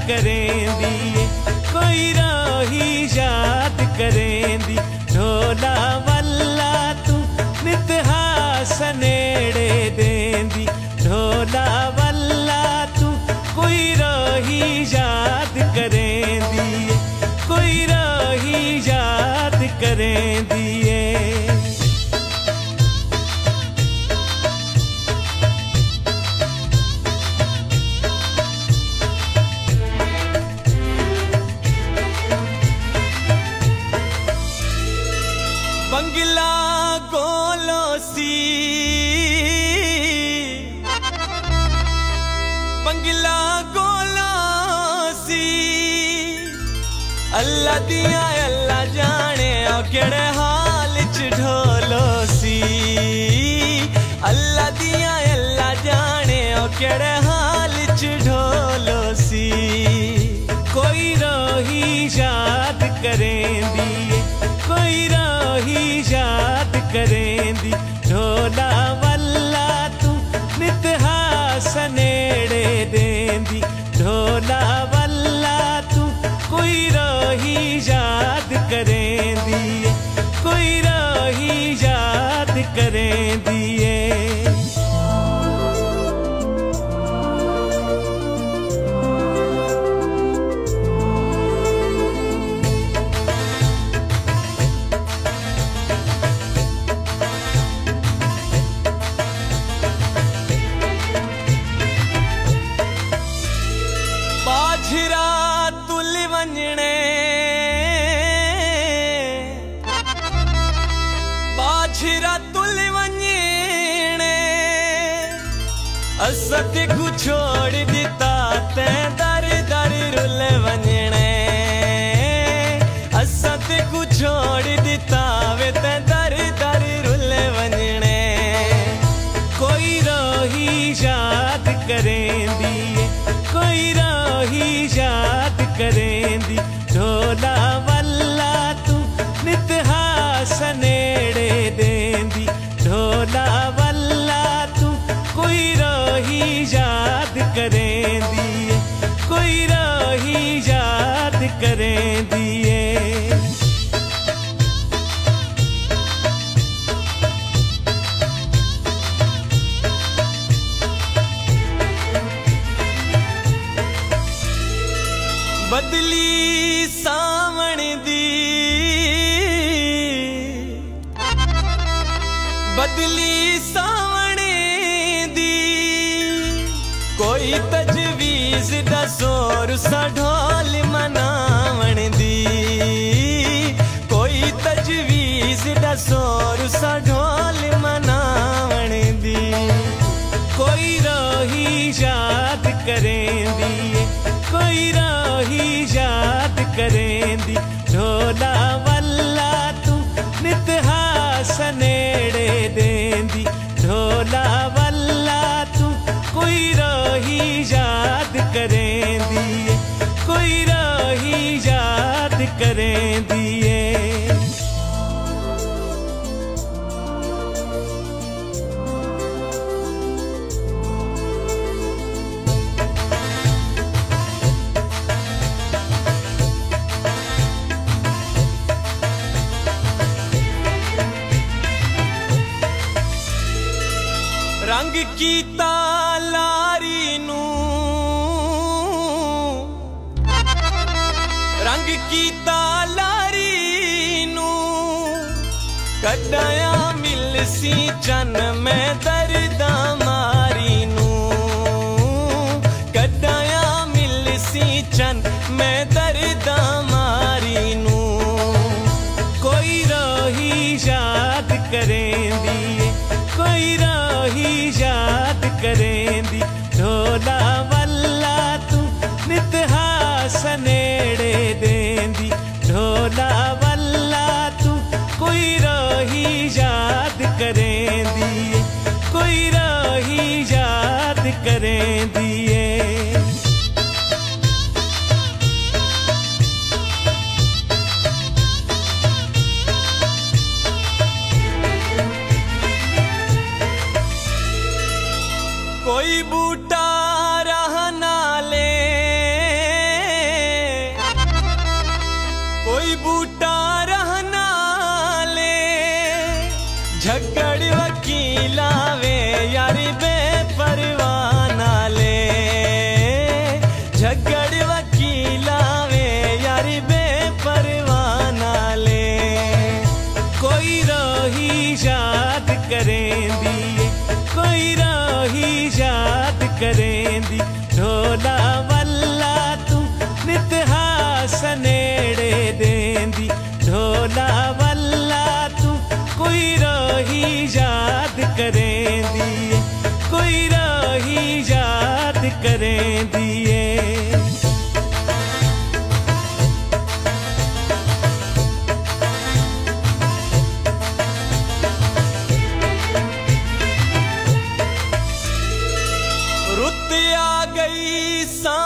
करेंदी, कोई राही याद करेंदी। ढोला वल्ला तू नित हास नेड़े देंदी, ढोला वल्ला तू कोई राही याद करेंदी, कोई राही याद करेंदी। बंगला गोलोसी, बंगला गोलोसी, अल्लाह दिया अल्लाह जाने केड़े हाल च ढोलोसी, अल्लाह दिया अल्लाह जाने केड़े हाल च ढोलोसी। कोई राही याद करेंदी, कोई राही याद करेंदी। ढोला वल्ला तू नित हास नेड़े देंदी, ढोला वल्ला तू कोई राही याद करेंदी, कोई राही याद करेंदी। बाझरा तुल वंजणे, बाझरा तुल वंजणे, असत को छोड़ दिता ते दर दर रुल वंजणे, असत को छोड़ दिता वे ते दर दर रुल वंजणे। कोई राही याद करेंदी, कोई राही याद करेंदी। ढोला वल्ला तू नित हास नेड़े देंदी, ढोला वल्ला तू कोई राही याद करेंदी, कोई राही याद करेंदी। बदली सावण दी, बदली सावण दी, कोई तजवीज दसोर सा ढोल मनावण दी, कोई तजवीज दसोर सा ढोल मनावण दी। कोई राही याद करेंदी, कोई राही याद करेंदी। ढोला वल्ला तू नित हास नेड़े देंदी, ढोला वल्ला तू कोई राही याद करेंदी, कोई राही याद करेंदी। रंग कीता लारी नू, रंग कीता लारी नू, कड्डाया मिलसी चन में दर्दा मारी नू, कड्डाया मिलसी चन में दर्दा मारी नू। कोई राही याद करेंदी, कोई राही याद करेंदी। ढोला वल्ला तू नित हास नेड़े देंदी, ढोला वल्ला तू कोई राही याद करेंदी, कोई राही याद करेंदी। कोई बूटा रह नाले, वकीला वे यारी बेपरवाह नाले झगड़ वकीला वे यारी बेपरवाह नाले कोई रोही याद करेंदी कोई रोही याद करेंदी ढोला वल्ला तू नितहास नेड़े देंदी ढोला वल्ला तू कोई रोही याद करेंदी कोई रोही याद करेंदी रुत आ गई सा